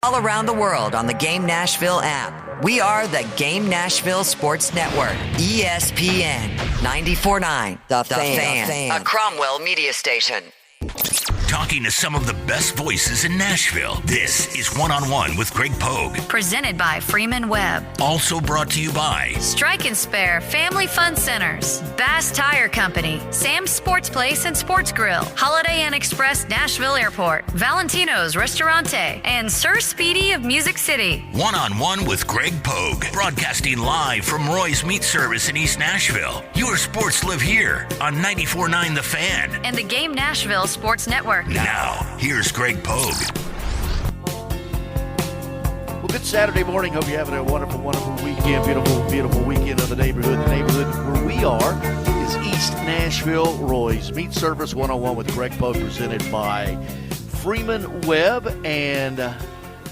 all around the world on the Game Nashville app. We are the Game Nashville Sports Network, ESPN 94.9, The Fan, a Cromwell media station. Talking to some of the best voices in Nashville. This is One-on-One with Greg Pogue. Presented by Freeman Webb. Also brought to you by Strike and Spare Family Fun Centers, Bass Tire Company, Sam's Sports Place and Sports Grill, Holiday Inn Express Nashville Airport, Valentino's Restaurante, and Sir Speedy of Music City. One-on-One with Greg Pogue. Broadcasting live from Roy's Meat Service in East Nashville. Your sports live here on 94.9 The Fan. And the Game Nashville Sports Network. Now, here's Greg Pogue. Well, good Saturday morning. Hope you're having a wonderful, wonderful weekend. Beautiful, beautiful weekend of the neighborhood. The neighborhood where we are is East Nashville. Roy's Meat Service, One-on-One with Greg Pogue, presented by Freeman Webb. And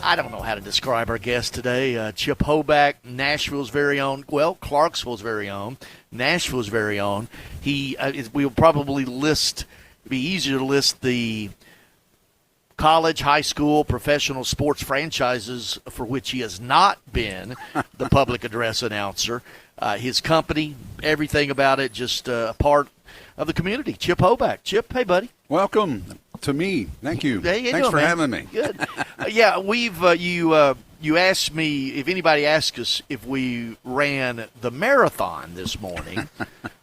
I don't know how to describe our guest today. Chip Hoback, Nashville's very own. Well, Clarksville's very own. Nashville's very own. We'll probably be easier to list the college, high school, professional sports franchises for which he has not been the public address announcer. His company, everything about it, just a part of the community. Chip Hoback. Chip, hey, buddy. Welcome to me. Thank you. Thanks for having me. Good. Yeah, we've you asked me if anybody asked us if we ran the marathon this morning.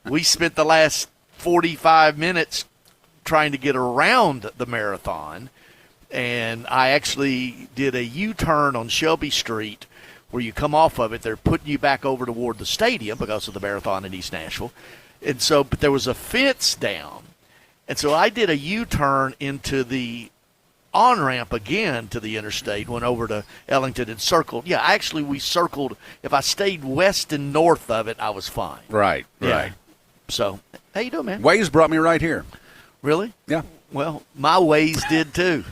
We spent the last 45 minutes trying to get around the marathon, and I actually did a U-turn on Shelby Street where you come off of it. They're putting you back over toward the stadium because of the marathon in East Nashville. And so, but there was a fence down, and so I did a U-turn into the on-ramp again to the interstate, went over to Ellington and circled. Yeah, actually we circled. If I stayed west and north of it, I was fine. Right. So, how you doing, man? Waze brought me right here. Really? Yeah. Well, my Waze did too.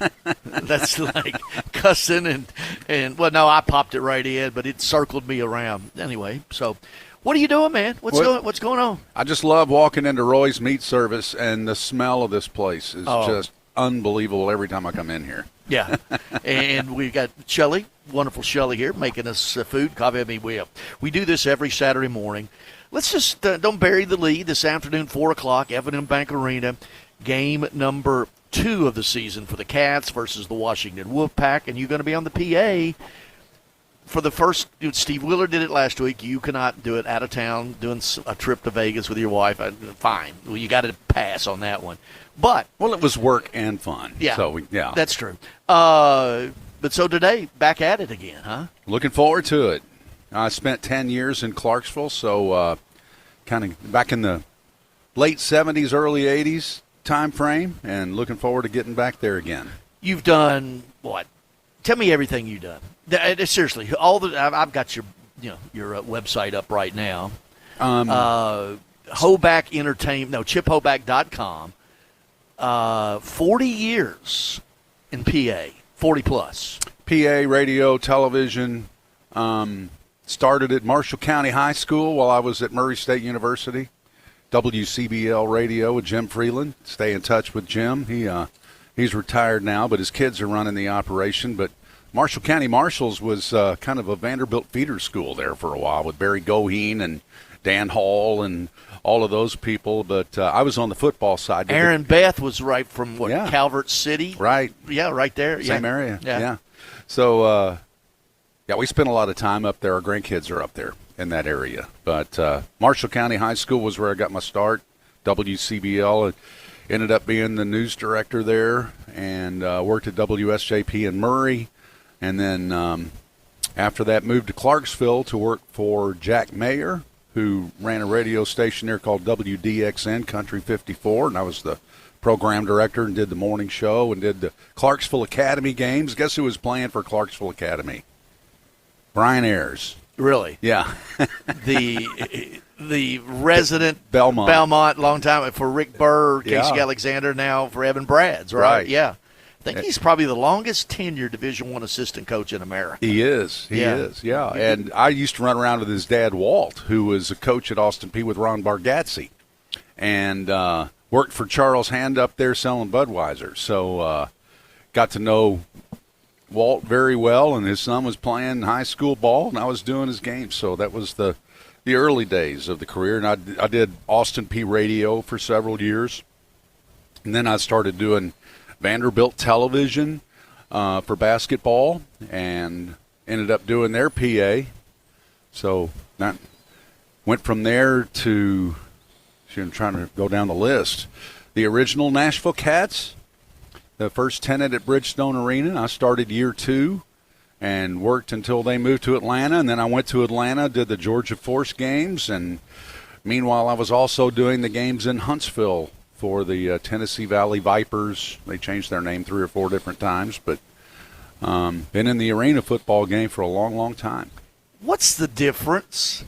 That's like cussing and well, no, I popped it right in, but it circled me around anyway. So, what are you doing, man? What's going on? I just love walking into Roy's Meat Service, and the smell of this place is just unbelievable every time I come in here. Yeah, and we've got Shelly, wonderful Shelly here, making us food. Coffee. I mean, we do this every Saturday morning. Let's just don't bury the lead. This afternoon, 4 o'clock, F&M Bank Arena. Game number 2 of the season for the Cats versus the Washington Wolfpack, and you're going to be on the PA for the first. Steve Wheeler did it last week. You cannot do it out of town, doing a trip to Vegas with your wife. Fine. Well, you got to pass on that one. But it was work and fun. Yeah, so that's true. But so today, back at it again, huh? Looking forward to it. I spent 10 years in Clarksville, so kind of back in the late 70s, early 80s time frame, and looking forward to getting back there again. You've done what? Tell me everything you've done. Seriously, I've got your website up right now. Hoback Entertainment, no, ChipHoback.com. 40 years in PA, 40 plus. PA, radio, television. Started at Marshall County High School while I was at Murray State University. WCBL Radio with Jim Freeland. Stay in touch with Jim. He's retired now, but his kids are running the operation. But Marshall County Marshals was kind of a Vanderbilt feeder school there for a while with Barry Goheen and Dan Hall and all of those people. But I was on the football side. Aaron Beth was right from Calvert City? Right. Yeah, right there. Same area. Yeah. So, we spent a lot of time up there. Our grandkids are up there in that area. But Marshall County High School was where I got my start. WCBL ended up being the news director there, and worked at WSJP in Murray. And then after that, moved to Clarksville to work for Jack Mayer, who ran a radio station there called WDXN Country 54, and I was the program director and did the morning show and did the Clarksville Academy games. Guess who was playing for Clarksville Academy? Brian Ayers. Really? Yeah. the resident Belmont, long time for Rick Burr, Casey Alexander, now for Evan Brads, right? Yeah. I think he's probably the longest tenured Division I assistant coach in America. He is. He is. And I used to run around with his dad, Walt, who was a coach at Austin Peay with Ron Bargatze, and worked for Charles Hand up there selling Budweiser. So got to know Walt very well, and his son was playing high school ball, and I was doing his games. So that was the early days of the career. And I did Austin P radio for several years. And then I started doing Vanderbilt television for basketball and ended up doing their PA. So that went from there to, I'm trying to go down the list, the original Nashville Kats, the first tenant at Bridgestone Arena. I started year 2 and worked until they moved to Atlanta. And then I went to Atlanta, did the Georgia Force games. And meanwhile, I was also doing the games in Huntsville for the Tennessee Valley Vipers. They changed their name 3 or 4 different times, but been in the arena football game for a long, long time. What's the difference?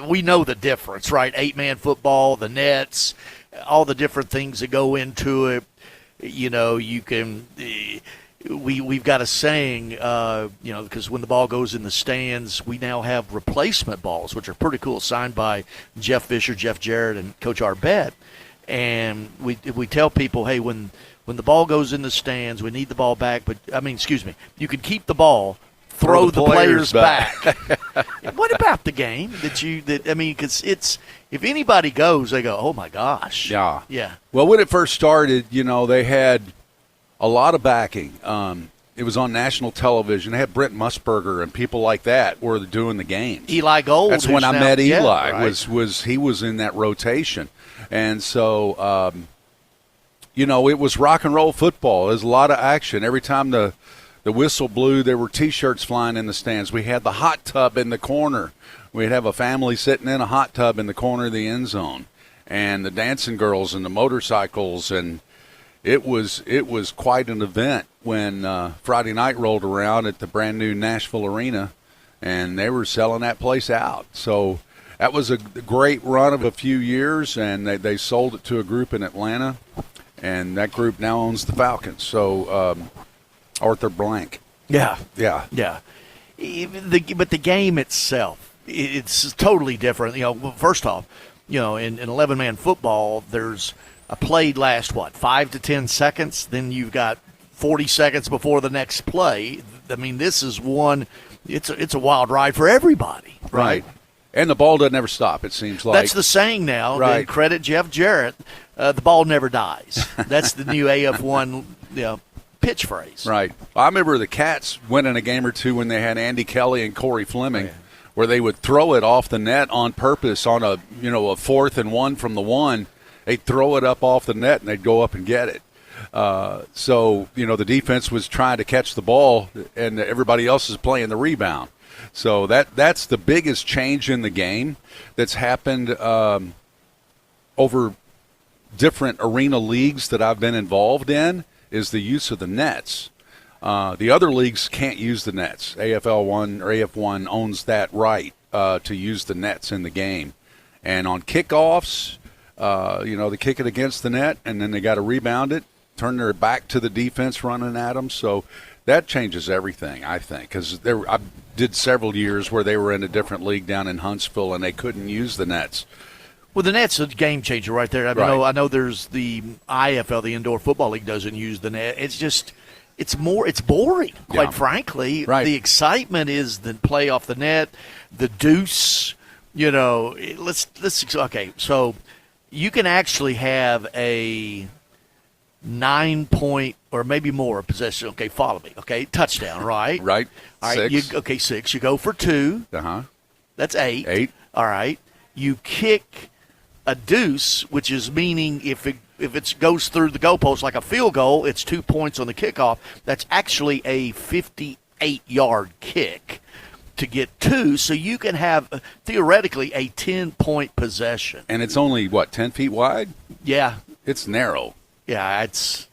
We know the difference, right? 8-man football, the nets, all the different things that go into it. You know, you can we've got a saying, because when the ball goes in the stands, we now have replacement balls, which are pretty cool, signed by Jeff Fisher, Jeff Jarrett, and Coach Arbette. And we tell people, hey, when the ball goes in the stands, we need the ball back. But, you can keep the ball, throw the players back. What about the game because if anybody goes, they go, oh, my gosh. Yeah. Yeah. Well, when it first started, they had a lot of backing. It was on national television. They had Brent Musburger and people like that were doing the games. Eli Gold. That's when I met Eli. Yeah, right. He was in that rotation. And so, it was rock and roll football. There's a lot of action. Every time the whistle blew, there were T-shirts flying in the stands. We had the hot tub in the corner. We'd have a family sitting in a hot tub in the corner of the end zone. And the dancing girls and the motorcycles. And it was quite an event when Friday night rolled around at the brand new Nashville Arena, and they were selling that place out. So that was a great run of a few years, and they sold it to a group in Atlanta, and that group now owns the Falcons. So Arthur Blank. Yeah. Yeah. Yeah. But the game itself, it's totally different. First off, in 11-man football, there's a play lasts, 5 to 10 seconds? Then you've got 40 seconds before the next play. I mean, this is it's a wild ride for everybody. Right. And the ball doesn't ever stop, it seems like. That's the saying now. Right. And credit Jeff Jarrett, the ball never dies. That's the new AF1 pitch phrase. Right. I remember the Cats winning a game or two when they had Andy Kelly and Corey Fleming, where they would throw it off the net on purpose on a 4th and 1 from the 1. They'd throw it up off the net, and they'd go up and get it. So the defense was trying to catch the ball, and everybody else is playing the rebound. So that's the biggest change in the game that's happened over different arena leagues that I've been involved in is the use of the nets. The other leagues can't use the nets. AFL1 or AF1 owns that right to use the nets in the game. And on kickoffs, they kick it against the net, and then they got to rebound it, turn their back to the defense running at them. So that changes everything, I think, because I did several years where they were in a different league down in Huntsville, and they couldn't use the nets. Well, the net's a game changer right there. I know there's the IFL, the Indoor Football League, doesn't use the net. It's just it's boring, quite frankly. Right. The excitement is the play off the net, the deuce. Okay, so you can actually have a 9-point or maybe more possession. Okay, follow me. Okay, touchdown, right? Right. All right. 6. 6. You go for 2. That's 8. 8. All right. You kick a deuce, which is meaning if it goes through the goalpost like a field goal, it's 2 points on the kickoff. That's actually a 58-yard kick to get 2, so you can have theoretically a 10-point possession. And it's only 10 feet wide? Yeah. It's narrow. Yeah, it's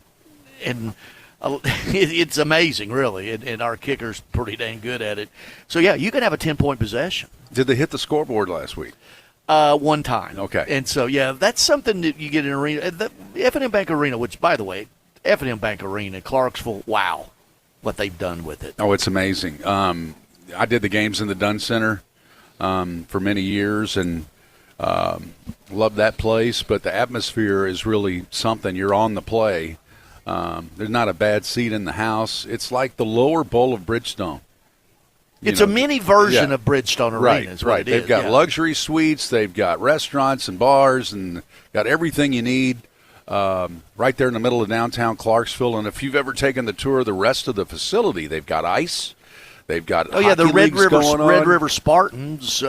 amazing, really, and our kicker's pretty dang good at it. So, yeah, you can have a 10-point possession. Did they hit the scoreboard last week? One time. Okay. And so, yeah, that's something that you get in arena. The F&M Bank Arena, which, by the way, F&M Bank Arena, Clarksville, wow, what they've done with it. Oh, it's amazing. I did the games in the Dunn Center for many years, and loved that place, but the atmosphere is really something. You're on the play. There's not a bad seat in the house. It's like the lower bowl of Bridgestone. It's a mini version of Bridgestone Arena. Right. They've got luxury suites. They've got restaurants and bars and got everything you need right there in the middle of downtown Clarksville. And if you've ever taken the tour of the rest of the facility, they've got ice. They've got the Red River Spartans,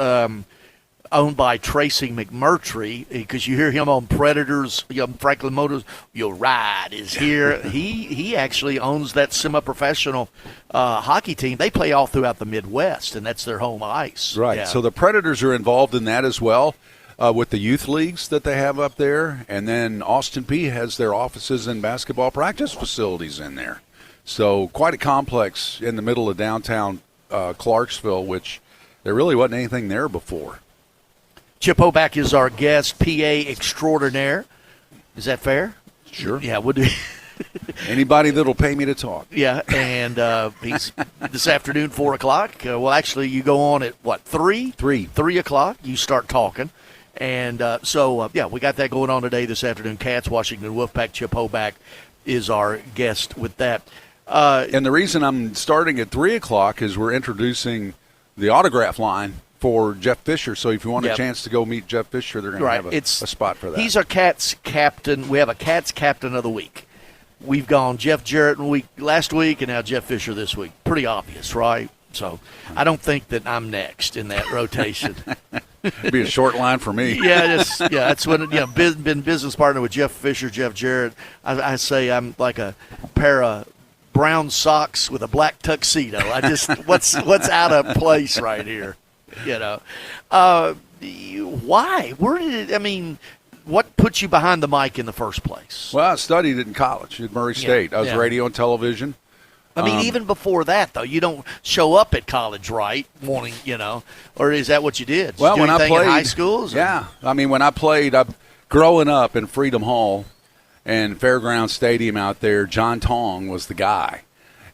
owned by Tracy McMurtry, because you hear him on Predators, Franklin Motors. Your ride is here. he actually owns that semi-professional hockey team. They play all throughout the Midwest, and that's their home ice. Right. Yeah. So the Predators are involved in that as well, with the youth leagues that they have up there, and then Austin Peay has their offices and basketball practice facilities in there. So quite a complex in the middle of downtown Clarksville, which there really wasn't anything there before. Chip Hoback is our guest, PA extraordinaire. Is that fair? Sure. Yeah, we'll do. Anybody that'll pay me to talk. Yeah, and he's this afternoon, 4 o'clock. Well, actually, you go on at, what, 3? 3 o'clock, you start talking. And we got that going on today, this afternoon. Cats, Washington Wolfpack. Chip Hoback is our guest with that. And the reason I'm starting at 3 o'clock is we're introducing the autograph line for Jeff Fisher. So if you want a chance to go meet Jeff Fisher, they're going to have a spot for that. He's our Cats captain. We have a Cats captain of the week. We've gone Jeff Jarrett last week and now Jeff Fisher this week. Pretty obvious, right? So I don't think that I'm next in that rotation. It'd be a short line for me. That's when been business partner with Jeff Fisher, Jeff Jarrett. I say I'm like a pair of brown socks with a black tuxedo. I just what's out of place right here. Why? Where did it? I mean, what put you behind the mic in the first place? Well, I studied it in college at Murray State. I was radio and television. I mean, even before that, though, you don't show up at college, right? Wanting, or is that what you did? Well, when I played in high schools, I mean, when I played, growing up in Freedom Hall and Fairground Stadium out there, John Tong was the guy.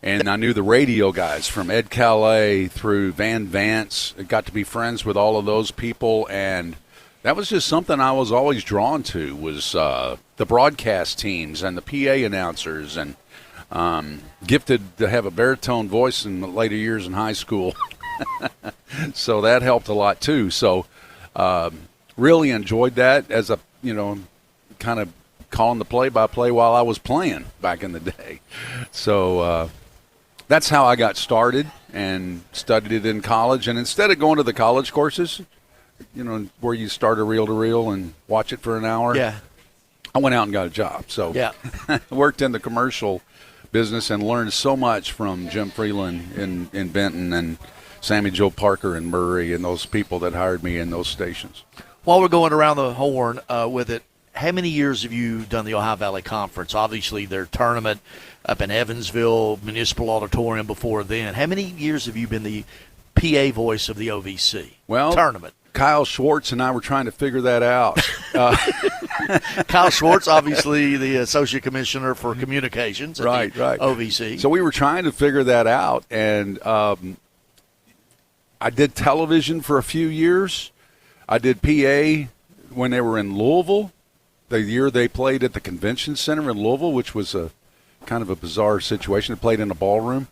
And I knew the radio guys from Ed Calais through Van Vance. I got to be friends with all of those people, and that was just something I was always drawn to, was the broadcast teams and the PA announcers, and gifted to have a baritone voice in the later years in high school. So that helped a lot, too. So really enjoyed that as a, kind of calling the play-by-play while I was playing back in the day. So that's how I got started and studied it in college. And instead of going to the college courses, where you start a reel-to-reel and watch it for an hour, I went out and got a job. So worked in the commercial business and learned so much from Jim Freeland in Benton and Sammy Joe Parker in Murray and those people that hired me in those stations. While we're going around the horn with it, how many years have you done the Ohio Valley Conference? Obviously, their tournament up in Evansville, Municipal Auditorium before then. How many years have you been the PA voice of the OVC tournament? Kyle Schwartz and I were trying to figure that out. Kyle Schwartz, obviously the Associate Commissioner for Communications at OVC. So we were trying to figure that out, and I did television for a few years. I did PA when they were in Louisville, the year they played at the Convention Center in Louisville, which was a kind of a bizarre situation. They played in a ballroom.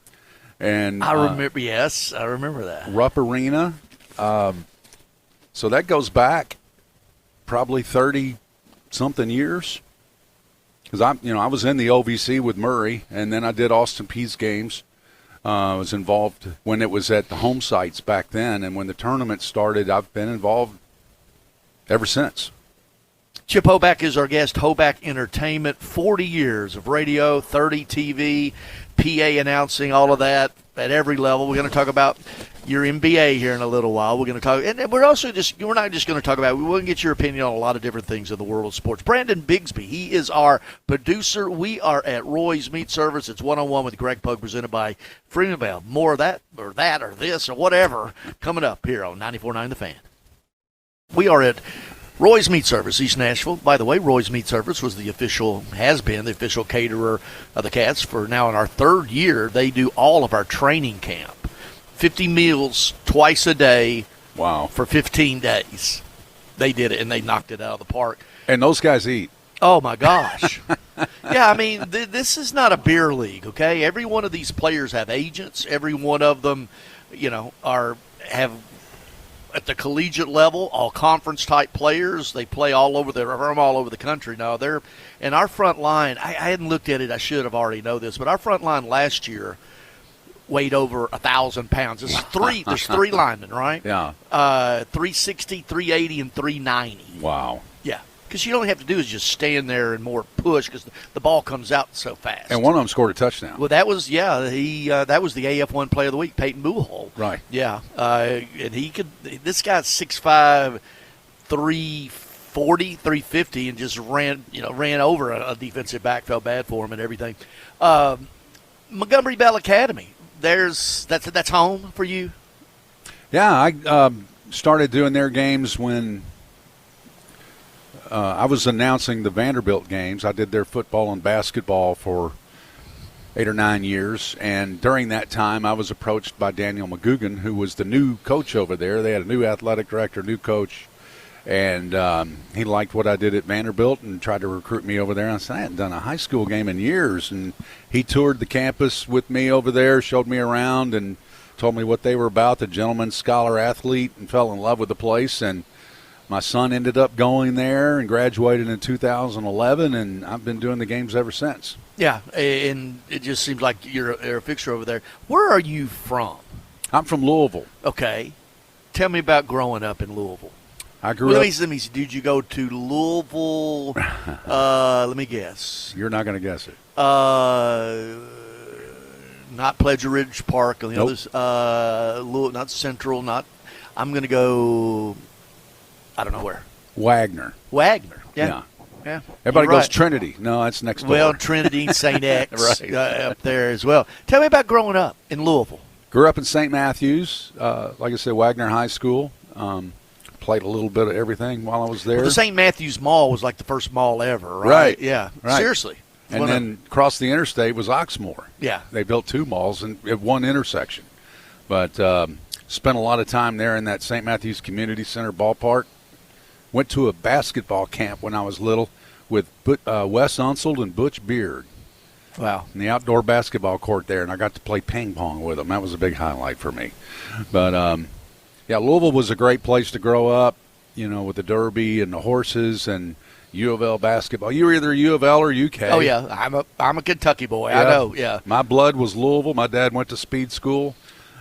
And I remember that. Rupp Arena. So that goes back probably 30-something years. Because I was in the OVC with Murray, and then I did Austin Peay's games. I was involved when it was at the home sites back then, and when the tournament started, I've been involved ever since. Chip Hoback is our guest. Hoback Entertainment, 40 years of radio, 30 TV, PA announcing, all of that at every level. We're going to talk about your MBA here in a little while. We're going to talk, and we're not just going to talk about, we want to get your opinion on a lot of different things in the world of sports. Brandon Bigsby, he is our producer. We are at Roy's Meat Service. It's one-on-one with Greg Pogue, presented by Freeman Bell. More of that or this or whatever coming up here on 94.9 The Fan. We are at Roy's Meat Service, East Nashville. By the way, Roy's Meat Service has been the official caterer of the Cats for now in our third year. They do all of our training camp. 50 meals twice a day. Wow. For 15 days. They did it, and they knocked it out of the park. And those guys eat. Oh, my gosh. Yeah, I mean, this is not a beer league, okay? Every one of these players have agents. Every one of them, have at the collegiate level, all conference type players. They play all over the country. Now and our front line. I hadn't looked at it. I should have already know this, but our front line last year weighed over 1,000 pounds. There's three linemen, right? Yeah. 360, 380, and 390. Wow. Yeah. Because you all you have to do is just stand there and more push because the ball comes out so fast. And one of them scored a touchdown. Well, that was that was the AF1 Player of the Week, Peyton Buhol. Right. Yeah, and he could. This guy's 6'5", 340, 350, and just ran over a defensive back. Felt bad for him and everything. Montgomery Bell Academy. That's home for you. Yeah, I started doing their games when. I was announcing the Vanderbilt games. I did their football and basketball for 8 or 9 years, and during that time I was approached by Daniel McGugan, who was the new coach over there. They had a new athletic director, new coach, and he liked what I did at Vanderbilt and tried to recruit me over there. And I said, I hadn't done a high school game in years, and he toured the campus with me over there, showed me around, and told me what they were about, the gentleman scholar athlete, and fell in love with the place. And my son ended up going there and graduated in 2011, and I've been doing the games ever since. Yeah, and it just seems like you're a fixture over there. Where are you from? I'm from Louisville. Okay. Tell me about growing up in Louisville. I grew up. Let me see. Did you go to Louisville? Let me guess. You're not going to guess it. Not Pleasure Ridge Park. On the Nope. others, not Central. I'm going to go. I don't know where. Wagner. Yeah. Everybody You're goes right. Trinity. No, that's next door. Well, Trinity, St. X Right. up there as well. Tell me about growing up in Louisville. Grew up in St. Matthews. Like I said, Wagner High School. Played a little bit of everything while I was there. Well, the St. Matthews Mall was like the first mall ever, right? Right. Yeah. Right. Seriously. And then across the interstate was Oxmoor. Yeah. They built 2 malls at one intersection. But spent a lot of time there in that St. Matthews Community Center ballpark. Went to a basketball camp when I was little with Wes Unseld and Butch Beard. Wow. In the outdoor basketball court there, and I got to play ping pong with them. That was a big highlight for me. But, Louisville was a great place to grow up, with the Derby and the horses and U of L basketball. You were either U of L or UK. Oh, yeah. I'm a Kentucky boy. Yeah. I know, yeah. My blood was Louisville. My dad went to speed school.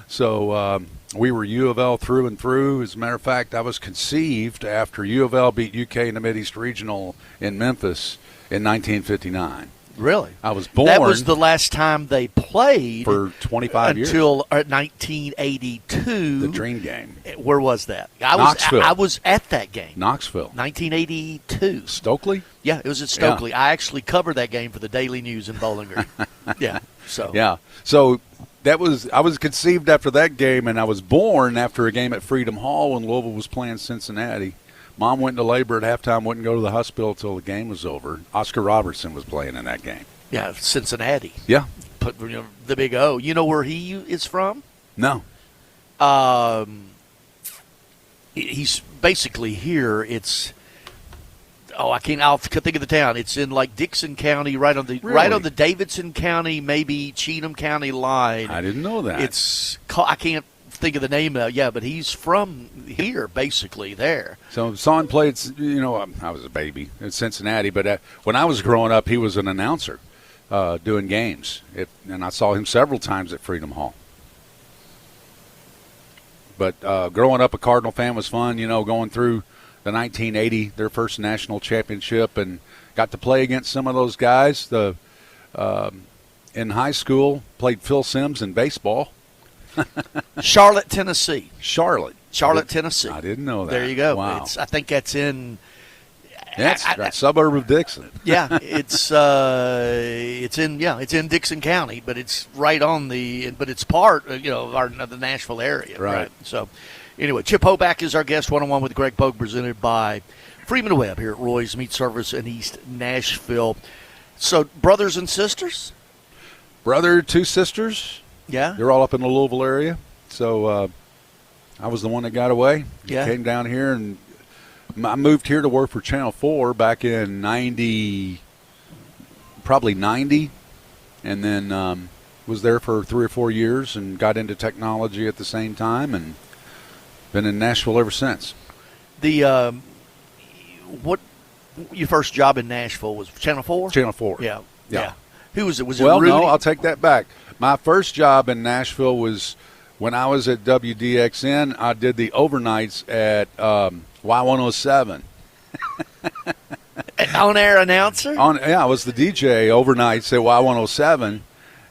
So we were U of L through and through. As a matter of fact, I was conceived after U of L beat UK in the Mideast Regional in Memphis in 1959. Really? I was born. That was the last time they played for 25 years. Until 1982. The Dream Game. Where was that? Knoxville. I was at that game. Knoxville. 1982. Stokely? Yeah, it was at Stokely. Yeah. I actually covered that game for the Daily News in Bowling Green. Yeah. So. Yeah. So I was conceived after that game, and I was born after a game at Freedom Hall when Louisville was playing Cincinnati. Mom went into labor at halftime, wouldn't go to the hospital until the game was over. Oscar Robertson was playing in that game. Yeah, Cincinnati. Yeah. The Big O. You know where he is from? No. He's basically here. I'll think of the town. It's in like Dixon County, right on the Davidson County, maybe Cheatham County line. I didn't know that. I can't think of the name of it. Yeah, but he's from here, basically there. So Son played, I was a baby in Cincinnati, but when I was growing up, he was an announcer doing games. And I saw him several times at Freedom Hall. But growing up a Cardinal fan was fun, going through the 1980, their first national championship, and got to play against some of those guys. In high school, played Phil Simms in baseball. Charlotte, Tennessee. Charlotte, Tennessee. I didn't know that. There you go. Wow. I think that's in. That's a suburb of Dixon. Yeah, it's in Dixon County, but it's right on but it's part of the Nashville area. Right. So, anyway, Chip Hoback is our guest, one-on-one with Greg Pogue, presented by Freeman Webb here at Roy's Meat Service in East Nashville. So, brothers and sisters? Brother, 2 sisters. Yeah. They're all up in the Louisville area. So I was the one that got away. Yeah. Came down here, and I moved here to work for Channel 4 back in 90. probably 90, and then was there for 3 or 4 years and got into technology at the same time, and been in Nashville ever since. What your first job in Nashville was? Channel 4? Channel 4. Yeah. Who was it? Was it Well, Rudy? no, I'll take that back. My first job in Nashville was when I was at WDXN. I did the overnights at Y107. On-air announcer? I was the DJ overnights at Y107,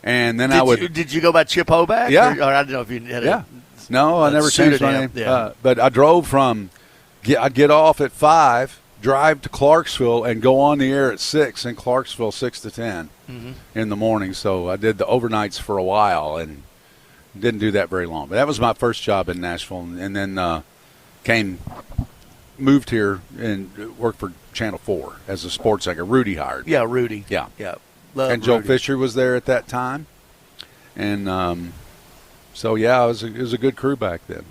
and then Did you go by Chip Hoback? Yeah. Or I don't know if you had Yeah. No, I never changed my name. Yeah. But I drove I'd get off at 5, drive to Clarksville, and go on the air at 6 in Clarksville, 6 to 10 in the morning. So I did the overnights for a while and didn't do that very long. But that was my first job in Nashville, and then moved here and worked for Channel 4 as a sports anchor. Rudy hired me. Yeah, Rudy. Yeah. Love And Joe Rudy. Fisher was there at that time. And so, yeah, it was a good crew back then.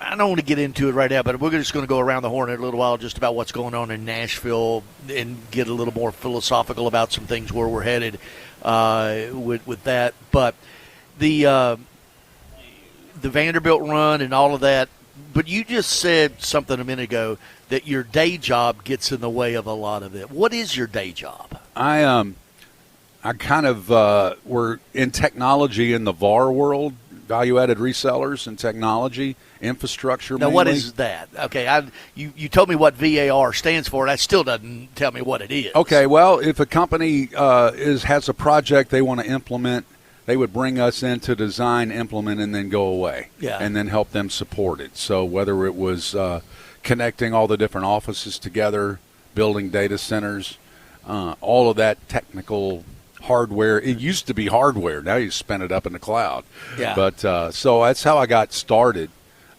I don't want to get into it right now, but we're just going to go around the horn in a little while just about what's going on in Nashville and get a little more philosophical about some things where we're headed with that. But the Vanderbilt run and all of that, but you just said something a minute ago that your day job gets in the way of a lot of it. What is your day job? I kind of we're in technology in the VAR world, value-added resellers and technology infrastructure. Now, mainly. what is that? Okay, you told me what VAR stands for. That still doesn't tell me what it is. Okay, well, if a company has a project they want to implement, they would bring us in to design, implement, and then go away. Yeah. And then help them support it. So whether it was connecting all the different offices together, building data centers, all of that technical hardware. It used to be hardware. Now you spin it up in the cloud. Yeah. But so that's how I got started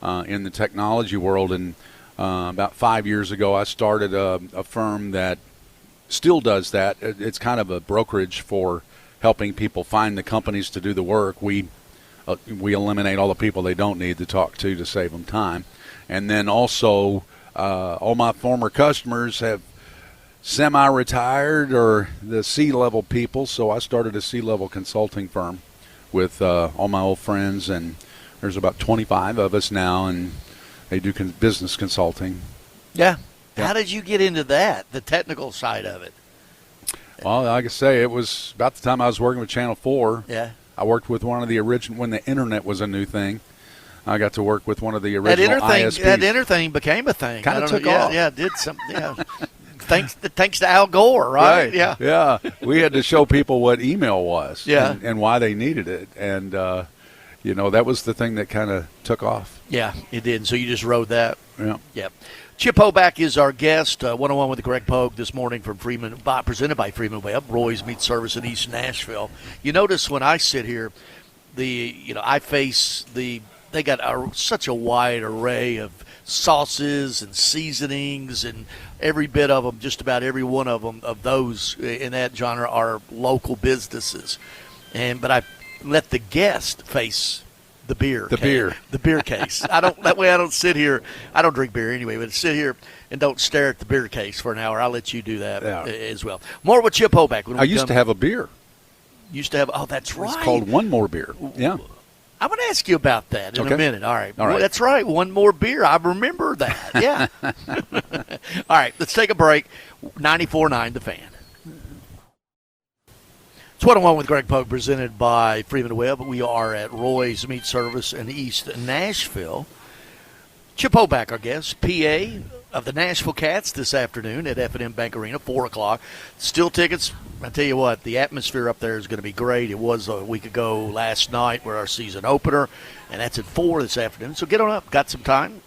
in the technology world. And about 5 years ago, I started a firm that still does that. It's kind of a brokerage for helping people find the companies to do the work. We eliminate all the people they don't need to talk to save them time. And then also all my former customers have semi-retired or the C-level people, so I started a C-level consulting firm with all my old friends, and there's about 25 of us now, and they do business consulting. Yeah. Yeah. How did you get into that, the technical side of it? Well, like I say, it was about the time I was working with Channel 4. Yeah. I worked with one of the original, when the internet was a new thing. I got to work with one of the original ISPs. That inner thing became a thing. Kind of took off. off. Yeah, it did some. Yeah. Thanks to Al Gore, right? Yeah. Yeah. We had to show people what email was. Yeah. And why they needed it. And, that was the thing that kind of took off. Yeah, it did. And so you just rode that. Yeah. Yep. Chip Hoback is our guest. 101 with Greg Pogue this morning from presented by Freeman Webb, Roy's Meat Service in East Nashville. You notice when I sit here, I face they got such a wide array of sauces and seasonings, and every bit of them, just about every one of them, of those in that genre are local businesses. But I let the guest face the beer. The beer case. I don't sit here. I don't drink beer anyway, but sit here and don't stare at the beer case for an hour. I'll let you do that as well. More with Chip Hoback. I used to have a beer. Oh, that's right. It's called One More Beer. Yeah. I'm going to ask you about that in a minute. All right. All right. Well, that's right. One more beer. I remember that. Yeah. All right. Let's take a break. 94.9 The Fan. It's 101 with Greg Pogue, presented by Freeman Webb. We are at Roy's Meat Service in East Nashville. Chip Hoback, our guest, PA of the Nashville Kats this afternoon at F&M Bank Arena, 4 o'clock. Still tickets. I tell you what, the atmosphere up there is going to be great. It was a week ago last night where our season opener, and that's at 4 this afternoon. So get on up. Got some time.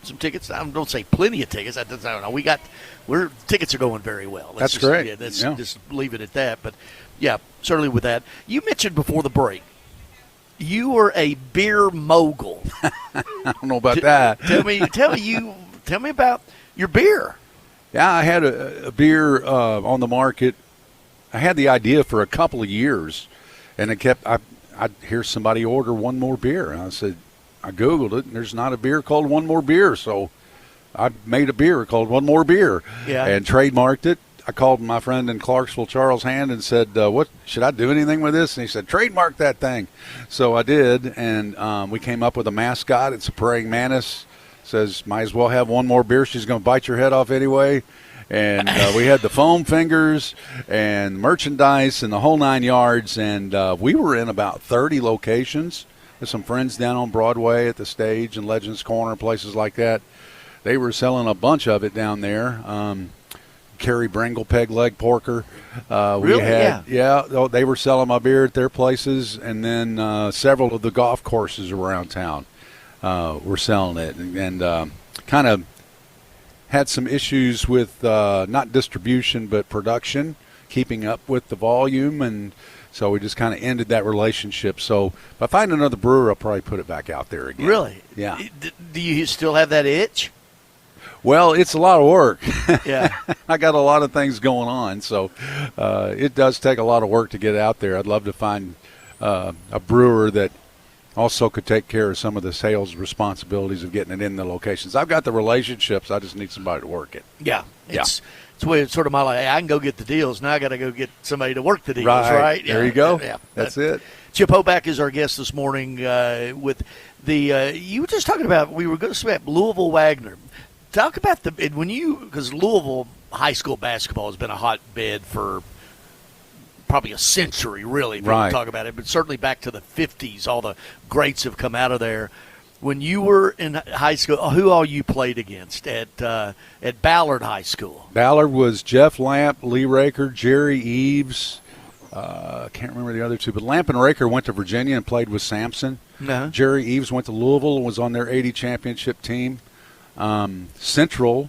Some tickets. I don't say plenty of tickets. I don't know. Tickets are going very well. That's great. Yeah, just leave it at that. But yeah, certainly with that. You mentioned before the break, you were a beer mogul. I don't know about that. Tell me about your beer. Yeah, I had a beer on the market. I had the idea for a couple of years, and I'd hear somebody order one more beer. And I Googled it, and there's not a beer called One More Beer. So I made a beer called One More Beer and trademarked it. I called my friend in Clarksville, Charles Hand, and said, what should I do anything with this? And he said, trademark that thing. So I did, and we came up with a mascot. It's a praying mantis. Says, might as well have one more beer. She's going to bite your head off anyway. And we had the foam fingers and merchandise and the whole 9 yards. And we were in about 30 locations with some friends down on Broadway at the Stage and Legends Corner, places like that. They were selling a bunch of it down there. Kerry Bringle Peg Leg Porker. Really? They were selling my beer at their places, and then several of the golf courses around town were selling it, and kind of had some issues with not distribution but production, keeping up with the volume, and so we just kind of ended that relationship. So if I find another brewer, I'll probably put it back out there again. Really? Yeah. Do you still have that itch? Well, it's a lot of work. Yeah. I got a lot of things going on, so it does take a lot of work to get out there. I'd love to find a brewer that also could take care of some of the sales responsibilities of getting it in the locations. I've got the relationships. I just need somebody to work it. Yeah. It's sort of my life. I can go get the deals. Now I got to go get somebody to work the deals, right? There you go. Yeah. That's it. Chip Hoback is our guest this morning with the you were just talking about, we were going to speak about Louisville Wagner. Talk about because Louisville high school basketball has been a hotbed for probably a century, really, if you talk about it, but certainly back to the 50s, all the greats have come out of there. When you were in high school, who all you played against at Ballard High School? Ballard was Jeff Lamp, Lee Raker, Jerry Eves. I can't remember the other two, but Lamp and Raker went to Virginia and played with Sampson. Uh-huh. Jerry Eves went to Louisville and was on their 80 championship team. Central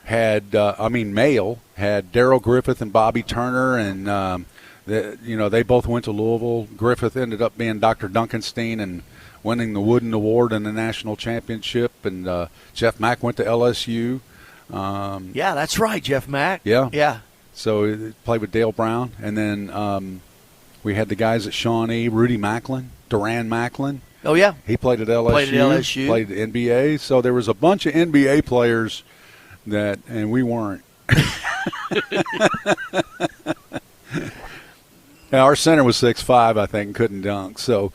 had, Male had Darrell Griffith and Bobby Turner, and they both went to Louisville. Griffith ended up being Dr. Duncanstein and winning the Wooden Award in the national championship, and Jeff Mack went to LSU. Yeah, that's right, Jeff Mack. Yeah. So he played with Dale Brown, and then we had the guys at Shawnee, Rudy Macklin, Duran Macklin. Oh, yeah. He played at LSU. Played at NBA. So there was a bunch of NBA players and we weren't. Our center was 6'5", I think, and couldn't dunk. So,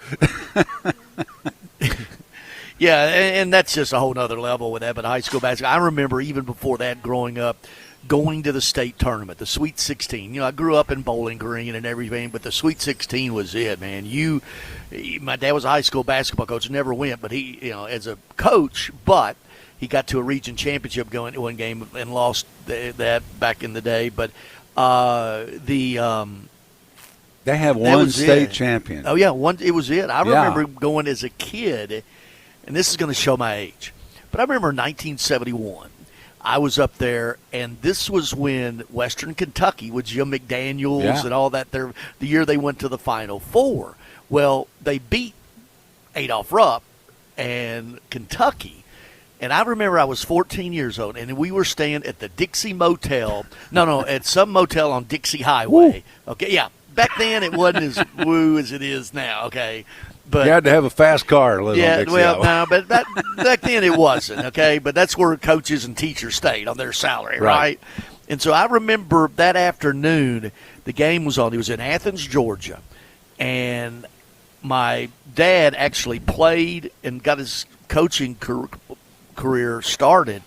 yeah, and that's just a whole other level with that. But high school basketball, I remember even before that, growing up, going to the state tournament, the Sweet 16. I grew up in Bowling Green and everything, but the Sweet 16 was it, man. My dad was a high school basketball coach, never went, but he, as a coach, but he got to a region championship going to one game and lost that back in the day. But they have one state champion. Oh yeah, it was it. I remember going as a kid, and this is going to show my age, but I remember 1971. I was up there, and this was when Western Kentucky with Jim McDaniels and all that. The year they went to the Final Four. Well, they beat Adolph Rupp and Kentucky. And I remember I was 14 years old, and we were staying at the Dixie Motel. No, at some motel on Dixie Highway. Woo. Okay, yeah. Back then it wasn't as woo as it is now, okay? But you had to have a fast car to live on Dixie Highway. No, but back then it wasn't, okay? But that's where coaches and teachers stayed on their salary, right? And so I remember that afternoon the game was on. It was in Athens, Georgia. And my dad actually played and got his coaching career started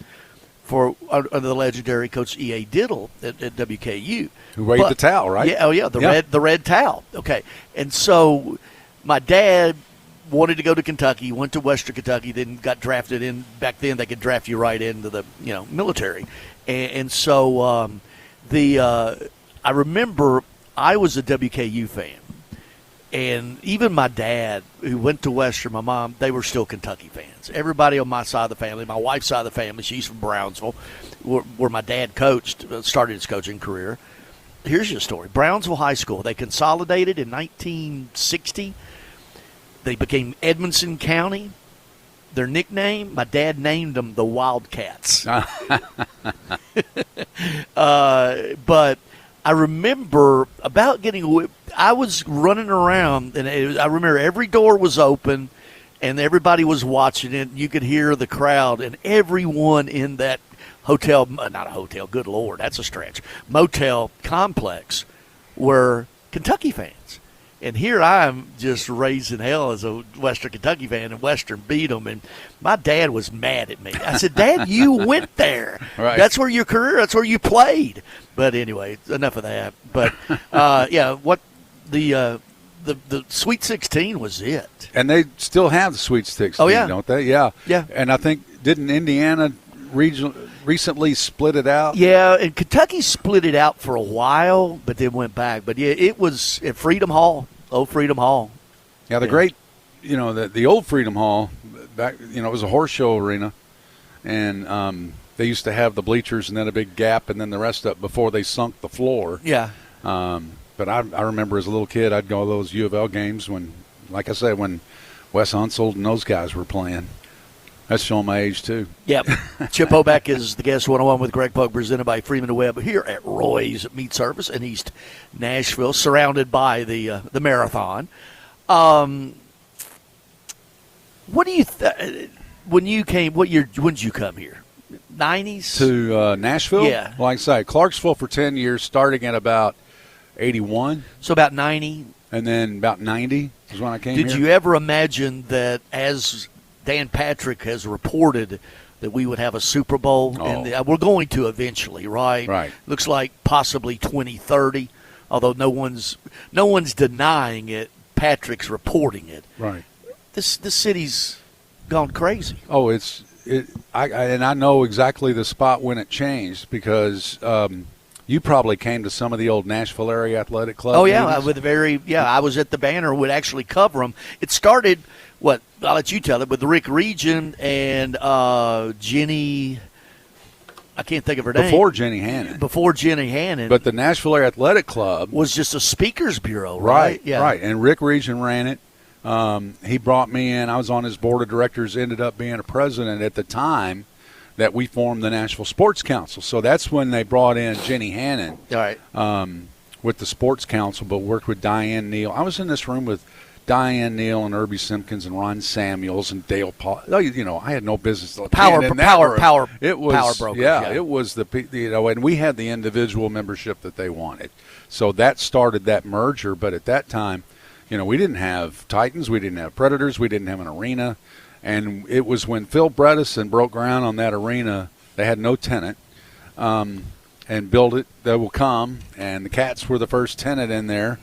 for under the legendary Coach E.A. Diddle at WKU. Who waved the towel, right? Yeah, the red towel. Okay. And so my dad wanted to go to Kentucky, went to Western Kentucky, then got drafted in. Back then they could draft you right into the military. And so I remember I was a WKU fan. And even my dad, who went to Western, my mom, they were still Kentucky fans. Everybody on my side of the family, my wife's side of the family, she's from Brownsville, where my dad started his coaching career. Here's your story. Brownsville High School, they consolidated in 1960. They became Edmonson County. Their nickname, my dad named them the Wildcats. But I remember about getting whipped. I was running around, and I remember every door was open, and everybody was watching it. You could hear the crowd, and everyone in that hotel, not a hotel, good Lord, that's a stretch, motel complex were Kentucky fans. And here I am just raising hell as a Western Kentucky fan, and Western beat them. And my dad was mad at me. I said, Dad, you went there. Right. That's where your career, that's where you played. But anyway, enough of that. But, what the Sweet 16 was it. And they still have the Sweet 16, don't they? Yeah. Yeah. And I think, didn't Indiana recently split it out? Yeah, and Kentucky split it out for a while, but then went back. But, yeah, it was at Freedom Hall, old Freedom Hall. Yeah, great, the old Freedom Hall, back, it was a horse show arena. And they used to have the bleachers and then a big gap and then the rest of it before they sunk the floor. Yeah. But I remember as a little kid, I'd go to those U of L games when, like I said, when Wes Unseld and those guys were playing. That's showing my age, too. Yep. Chip Hoback is the guest 101 with Greg Pogue, presented by Freeman & Webb here at Roy's Meat Service in East Nashville, surrounded by the marathon. What do you when you came? When did you come here? 90s to Nashville. Yeah. Like I say, Clarksville for 10 years, starting at about 81. So about 90, and then about 90 is when I came here. Did you ever imagine that, as Dan Patrick has reported, that we would have a Super Bowl? Oh. And we're going to eventually, right? Right. Looks like possibly 2030, although no one's denying it. Patrick's reporting it. Right. This city's gone crazy. Oh, I know exactly the spot when it changed because you probably came to some of the old Nashville area athletic club. Oh yeah, meetings. I was at the Banner, would actually cover them. It started. I'll let you tell it, with Rick Region and Jenny, I can't think of her name. Before Jenny Hannon. But the Nashville Area Athletic Club was just a speakers bureau, right? Yeah. Right, and Rick Region ran it. He brought me in. I was on his board of directors, ended up being a president at the time that we formed the Nashville Sports Council. So that's when they brought in Jenny Hannon. All right. With the Sports Council, but worked with Diane Neal. I was in this room with Diane Neal and Irby Simpkins and Ron Samuels and Dale Paul. I had no business. Power It was power brokers. Yeah, it was and we had the individual membership that they wanted. So that started that merger. But at that time, we didn't have Titans, we didn't have Predators, we didn't have an arena, and it was when Phil Bredesen broke ground on that arena. They had no tenant, and built it. They will come, and the Cats were the first tenant in there.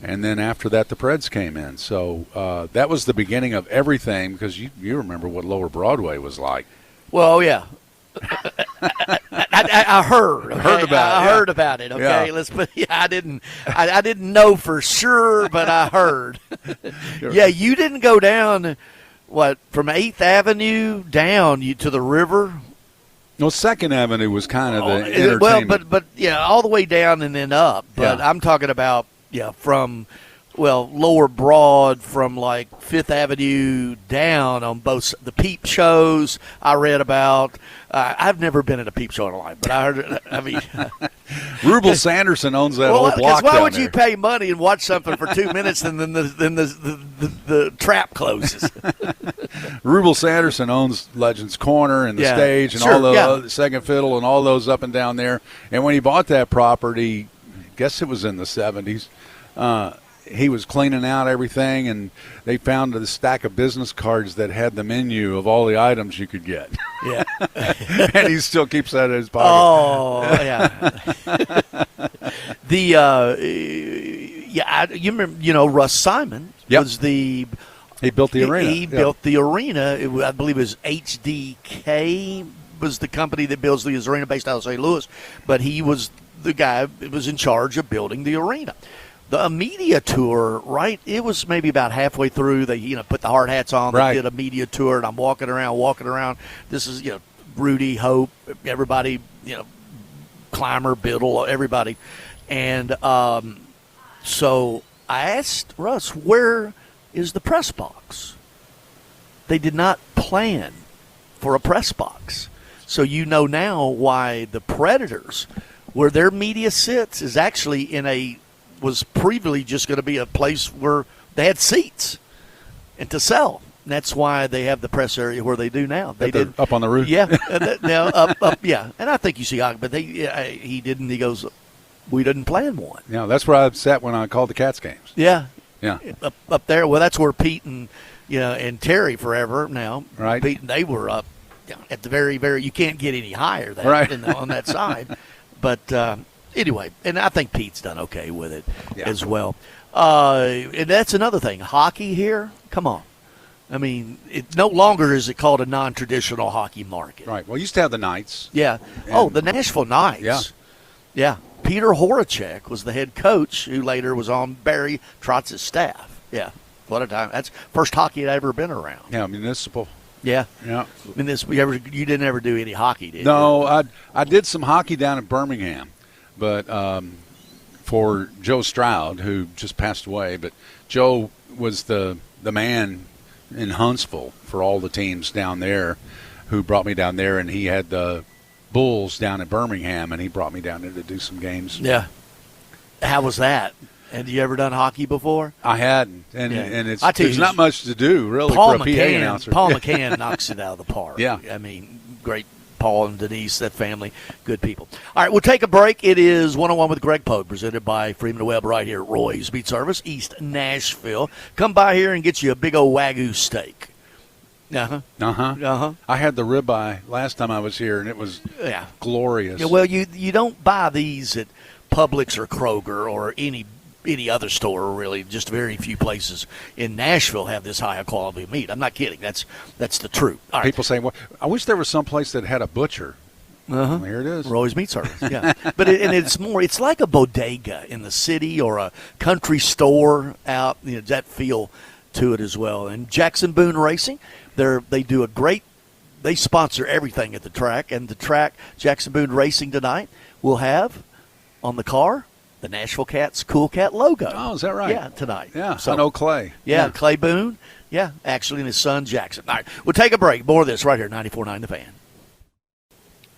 And then after that, the Preds came in. So that was the beginning of everything, because you remember what Lower Broadway was like. Well, yeah. I heard. Okay? I heard about it. Okay, yeah. I didn't know for sure, but I heard. Yeah, you didn't go down from 8th Avenue down to the river. No, 2nd Avenue was kind of the entertainment. But yeah, all the way down and then up. But Yeah. I'm talking about from Lower Broad, from like 5th Avenue down on both the peep shows I read about. I've never been at a peep show in a life, but I heard. Rubel Sanderson owns that whole block. Why down would there. you pay money and watch something for 2 minutes and then the trap closes? Rubel Sanderson owns Legends Corner and the stage and all the Second Fiddle and all those up and down there. And when he bought that property, I guess it was in the 70s. He was cleaning out everything, and they found a stack of business cards that had the menu of all the items you could get. Yeah. And he still keeps that in his pocket. Oh, yeah. You remember, Russ Simon was he built the arena. He built the arena. I believe it was HDK was the company that builds the arena based out of St. Louis, but he was the guy that was in charge of building the arena. The media tour, right? It was maybe about halfway through. They, put the hard hats on. They did a media tour, and I'm walking around. This is, Rudy, Hope, everybody, Clymer, Biddle, everybody. And so I asked Russ, where is the press box? They did not plan for a press box. So now why the Predators, where their media sits, is actually was previously just going to be a place where they had seats and to sell. And that's why they have the press area where they do now. They They're did up on the roof. Yeah, now up, yeah. And I think you see, but he didn't. He goes, we didn't plan one. Yeah, that's where I sat when I called the Cats games. Yeah, Yeah. Up there. Well, that's where Pete and and Terry forever now. Right. Pete, they were up at the very. You can't get any higher than right. on that side. But anyway, and I think Pete's done okay with it as well. And that's another thing. Hockey here, come on. I mean, it no longer is it called a non-traditional hockey market. Right. Well, you used to have the Knights. Yeah. The Nashville Knights. Yeah. Yeah. Peter Horacek was the head coach, who later was on Barry Trotz's staff. Yeah. What a time. That's first hockey I'd ever been around. Yeah, municipal. Yeah. Yeah. I mean, you didn't ever do any hockey, did you? No, I did some hockey down in Birmingham, but for Joe Stroud, who just passed away. But Joe was the man in Huntsville for all the teams down there, who brought me down there, and he had the Bulls down in Birmingham, and he brought me down there to do some games. Yeah. How was that? Had you ever done hockey before? I hadn't, and there's not much to do really Paul for a PA announcer. Paul McCann knocks it out of the park. Yeah. I mean, great Paul and Denise, that family, good people. All right, we'll take a break. It is 101 with Greg Pogue, presented by Freeman & Webb right here at Roy's Meat Service, East Nashville. Come by here and get you a big old Wagyu steak. I had the ribeye last time I was here, and it was glorious. Yeah, well, you don't buy these at Publix or Kroger or any other store, really. Just very few places in Nashville have this high quality of meat. I'm not kidding. That's the truth. All right. People say, "Well, I wish there was some place that had a butcher." Well, here it is. Roy's Meat Service, yeah. But it's like a bodega in the city or a country store out. That feel to it as well. And Jackson Boone Racing, they sponsor everything at the track. And the track, Jackson Boone Racing tonight, will have on the car the Nashville Kats Cool Cat logo. Oh, is that right? Yeah, tonight. Yeah, so, I know Clay. Yeah, Clay Boone. Yeah, actually, and his son Jackson. All right, we'll take a break. More of this right here, 94.9 The Fan.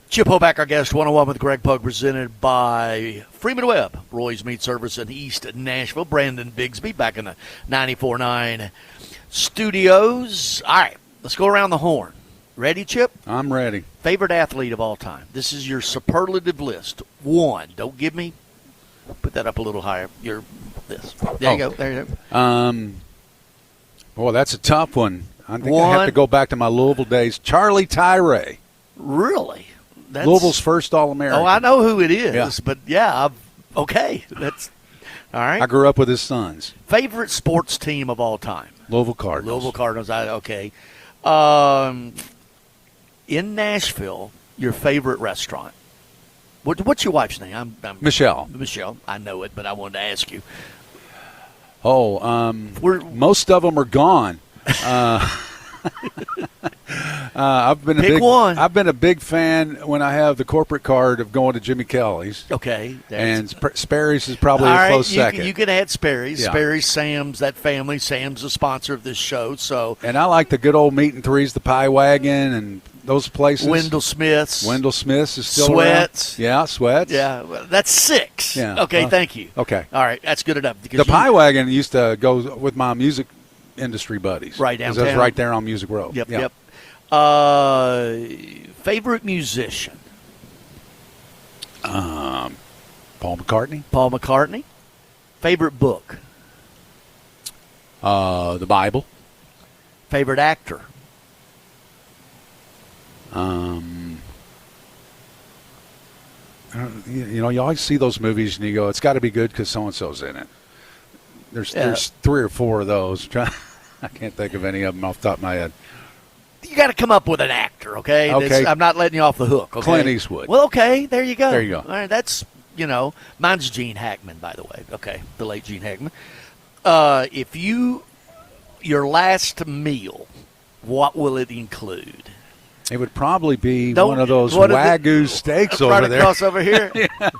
Chip Hoback, our guest, 101 with Greg Pogue, presented by Freeman Webb, Roy's Meat Service in East Nashville. Brandon Bigsby back in the 94.9 studios. All right, let's go around the horn. Ready, Chip? I'm ready. Favorite athlete of all time. This is your superlative list. One. Don't give me. Put that up a little higher. There you go. There you go. Boy, that's a tough one. I think I have to go back to my Louisville days. Charlie Tyree. Really? Louisville's first All-American. Oh, I know who it is. Yeah. But, yeah, okay. That's all right. I grew up with his sons. Favorite sports team of all time? Louisville Cardinals. Louisville Cardinals. Okay. In Nashville, your favorite restaurant? What's your wife's name? I'm Michelle. Michelle. I know it, but I wanted to ask you. Oh, most of them are gone. I've been a big fan when I have the corporate card of going to Jimmy Kelly's. Okay. And Sperry's is probably a close second. You can add Sperry's. Yeah. Sperry's, Sam's, that family. Sam's a sponsor of this show. And I like the good old Meat and Threes, the Pie Wagon, and those places. Wendell Smith's is still Sweats. around. Yeah, Sweats. Yeah, well, that's 6. Yeah. Okay, thank you. Okay. All right, that's good enough. The Pie Wagon used to go with my music industry buddies. Right downtown. That's right there on Music Road. Yep. Favorite musician? Paul McCartney. Paul McCartney. Favorite book? The Bible. Favorite actor? You always see those movies and you go, it's got to be good because so-and-so's in it. There's 3 or 4 of those. I can't think of any of them off the top of my head. You got to come up with an actor, okay? Okay. I'm not letting you off the hook, okay? Clint Eastwood. Well, okay, there you go. There you go. All right, that's, mine's Gene Hackman, by the way. Okay, the late Gene Hackman. If your last meal, what will it include? It would probably be one of those Wagyu steaks over there. Right across over here. Yeah.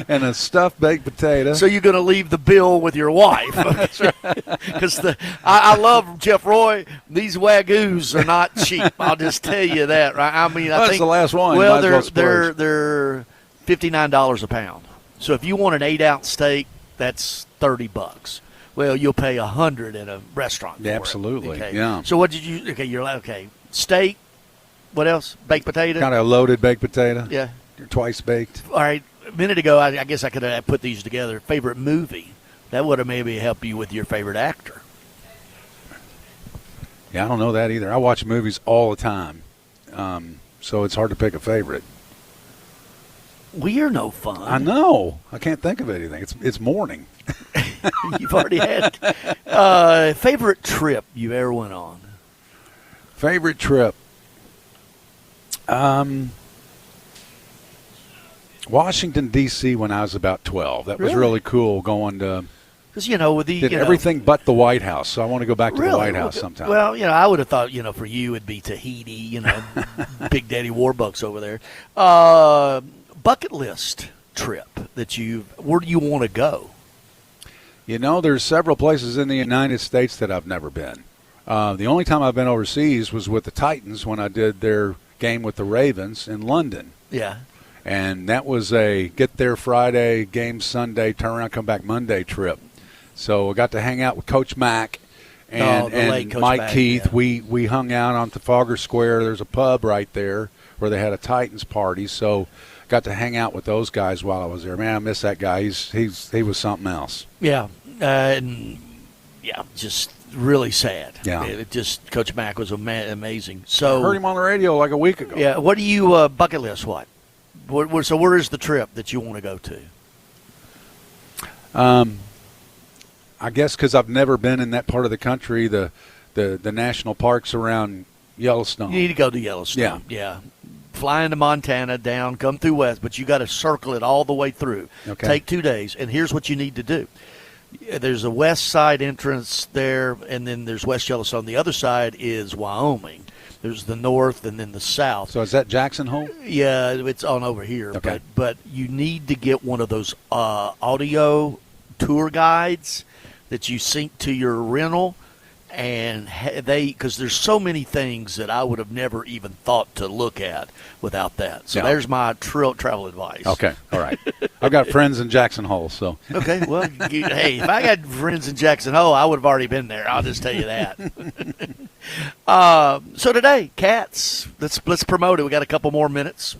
And a stuffed baked potato. So you're going to leave the bill with your wife. That's right. Because I love Jeff Roy. These Wagyus are not cheap. I'll just tell you that. Right? I mean, I think that's the last one. Well, they're $59 a pound. So if you want an 8-ounce steak, that's $30. Well, you'll pay $100 at a restaurant. Yeah, for absolutely. It. Okay. Yeah. So what did you? Okay, you're like, okay, steak. What else? Baked potato. Kind of a loaded baked potato. Yeah. Twice baked. All right. A minute ago, I guess I could have put these together. Favorite movie. That would have maybe helped you with your favorite actor. Yeah, I don't know that either. I watch movies all the time, so it's hard to pick a favorite. We're no fun. I know. I can't think of anything. It's morning. You've already had favorite trip you ever went on. Favorite trip. Washington, D.C. when I was about 12. That was really cool going to. Because, with the. Did everything but the White House, so I want to go back to the White House sometime. Well, I would have thought, for you it'd be Tahiti, Big Daddy Warbucks over there. Bucket list trip where do you want to go? There's several places in the United States that I've never been. The only time I've been overseas was with the Titans when I did their game with the Ravens in London. Yeah. And that was a get there Friday, game Sunday, turn around, come back Monday trip. So I got to hang out with Coach Mack and Coach Mike Mack, Keith. yeah. We hung out on Trafalgar Square. There's a pub right there where they had a Titans party. So got to hang out with those guys while I was there. Man, I miss that guy. He was something else. Yeah. Just really sad. Yeah. Coach Mack was amazing. So I heard him on the radio like a week ago. Yeah. What do you bucket list? What? So where is the trip that you want to go to? I guess because I've never been in that part of the country, the national parks around Yellowstone. You need to go to Yellowstone. Yeah. Fly into Montana, down, come through west, but you got to circle it all the way through. Okay. Take 2 days, and here's what you need to do. There's a west side entrance there, and then there's West Yellowstone. The other side is Wyoming. There's the north and then the south. So is that Jackson Hole? Yeah, it's on over here. Okay. But you need to get one of those audio tour guides that you sync to your rental, and because there's so many things that I would have never even thought to look at without that. So there's my travel advice. Okay, all right. I've got friends in Jackson Hole, so. Okay, well, hey, if I got friends in Jackson Hole, I would have already been there. I'll just tell you that. So today, Cats, let's promote it. We got a couple more minutes.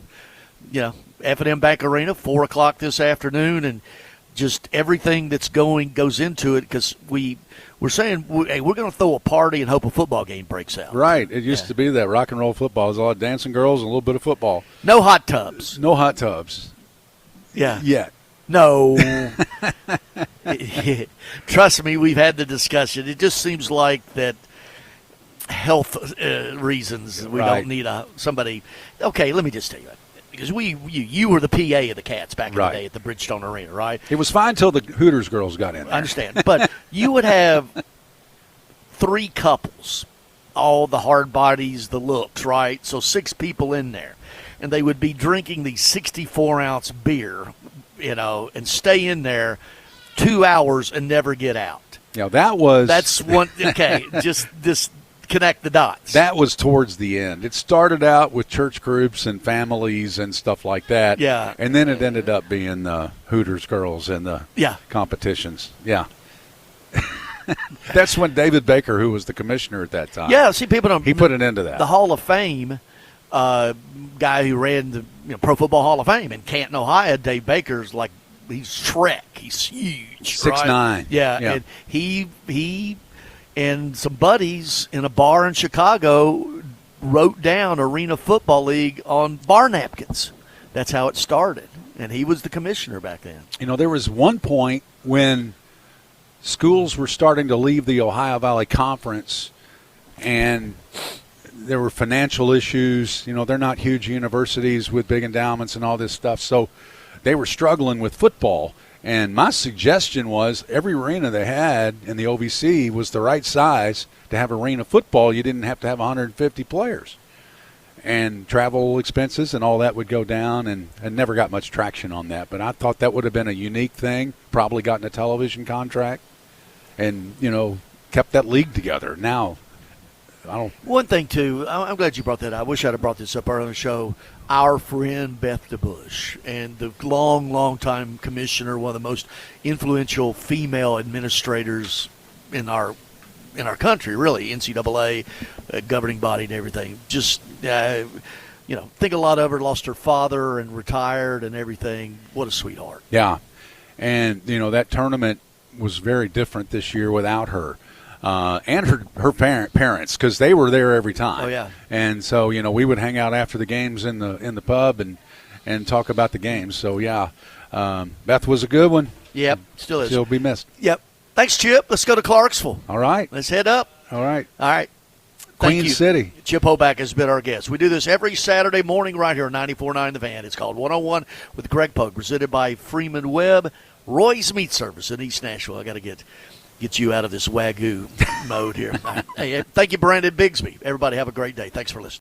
F&M Bank Arena, 4 o'clock this afternoon, and just everything that's goes into it, because we're saying, hey, we're going to throw a party and hope a football game breaks out. Right. It used to be that rock and roll football. It was a lot of dancing girls and a little bit of football. No hot tubs. No hot tubs. Yeah. Yet. No. Trust me, we've had the discussion. It just seems like that health reasons we don't need somebody. Okay, let me just tell you that. Because you were the PA of the Cats back in the day at the Bridgestone Arena, right? It was fine until the Hooters girls got in there. I understand. But you would have 3 couples, all the hard bodies, the looks, right? So 6 people in there. And they would be drinking the 64-ounce beer, and stay in there 2 hours and never get out. That's one. Okay, just connect the dots. That was towards the end. It started out with church groups and families and stuff like that. Yeah. And then it ended up being the Hooters girls and the competitions. Yeah. That's when David Baker, who was the commissioner at that time. Yeah, see, people don't. He put an end to that. The Hall of Fame guy who ran the Pro Football Hall of Fame in Canton, Ohio, Dave Baker's like, he's Shrek. He's huge. 6'9". Right? Yeah. And he and some buddies in a bar in Chicago wrote down Arena Football League on bar napkins. That's how it started. And he was the commissioner back then. There was one point when schools were starting to leave the Ohio Valley Conference, and there were financial issues. They're not huge universities with big endowments and all this stuff. So they were struggling with football. And my suggestion was every arena they had in the OVC was the right size to have arena football. You didn't have to have 150 players. And travel expenses and all that would go down, and never got much traction on that. But I thought that would have been a unique thing, probably gotten a television contract, and, kept that league together. Now, One thing, too, I'm glad you brought that up. I wish I'd have brought this up earlier in the show. Our friend Beth DeBush and the long time commissioner, one of the most influential female administrators in our country, really, NCAA, governing body and everything. Just, think a lot of her, lost her father and retired and everything. What a sweetheart. Yeah. And, that tournament was very different this year without her. And her parents, because they were there every time. Oh, yeah. And so, we would hang out after the games in the pub and talk about the games. So, yeah, Beth was a good one. Yep, still is. She'll be missed. Yep. Thanks, Chip. Let's go to Clarksville. All right. Let's head up. All right. Queen City. Chip Hoback has been our guest. We do this every Saturday morning right here on 94.9 The Fan. It's called 101 with Greg Pogue, presented by Freeman Webb, Roy's Meat Service in East Nashville. I got to get you out of this Wagyu mode here. Hey, thank you, Brandon Bigsby. Everybody have a great day. Thanks for listening.